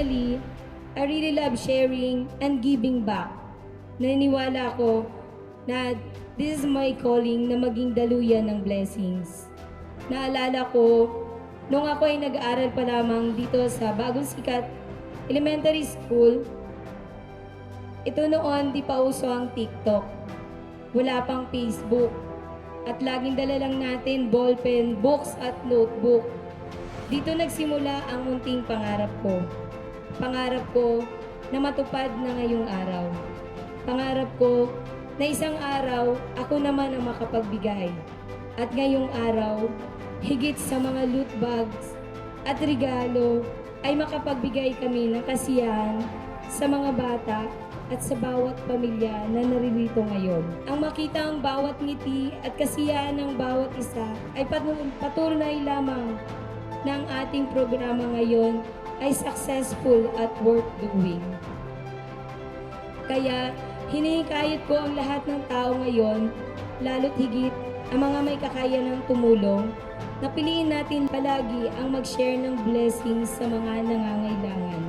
Personally, I really love sharing and giving back. Naniniwala ako na this is my calling na maging daluyan ng blessings. Naalala ko, nung ako ay nag-aaral pa lamang dito sa Bagong Sikat Elementary School, ito noon di pa uso ang TikTok. Wala pang Facebook. At laging dala lang natin ballpen, books at notebook. Dito nagsimula ang munting pangarap ko. Pangarap ko na matupad na ngayong araw. Pangarap ko na isang araw ako naman ang makapagbigay. At ngayong araw, higit sa mga loot bags at regalo ay makapagbigay kami ng kasiyahan sa mga bata at sa bawat pamilya na naririto ngayon. Ang makita ang bawat ngiti at kasiyahan ng bawat isa ay patunay lamang na ang ating programa ngayon ay successful at worth doing. Kaya hinihikayat ko ang lahat ng tao ngayon, lalo't higit ang mga may kakayanang tumulong, na piliin natin palagi ang mag-share ng blessings sa mga nangangailangan.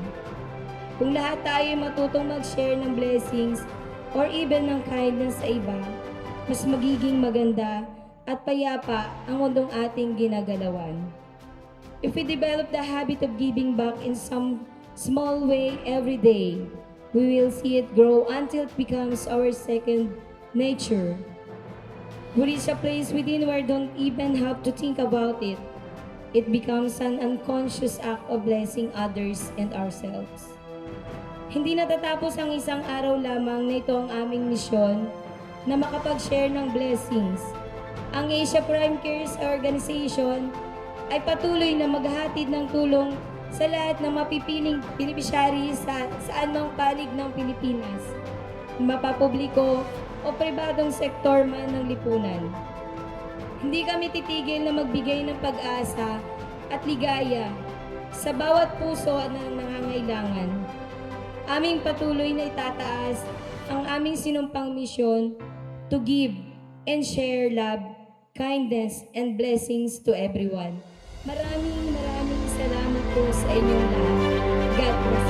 Kung lahat tayo ay matutong mag-share ng blessings or even ng kindness sa iba, mas magiging maganda at payapa ang mundong ating ginagalawan. If we develop the habit of giving back in some small way every day, we will see it grow until it becomes our second nature. We reach a place within where don't even have to think about it. It becomes an unconscious act of blessing others and ourselves. Hindi natatapos ang isang araw lamang na ito ang aming misyon na makapag-share ng blessings. Ang Asia Prime Cares Organization ay patuloy na maghahatid ng tulong sa lahat ng mapipiling beneficiary sa saan mang panig ng Pilipinas, mapapubliko o pribadong sektor man ng lipunan. Hindi kami titigil na magbigay ng pag-asa at ligaya sa bawat puso na nangangailangan. Aming patuloy na itataas ang aming sinumpang misyon to give and share love, kindness, and blessings to everyone. Maraming salamat po sa inyong lahat. God bless.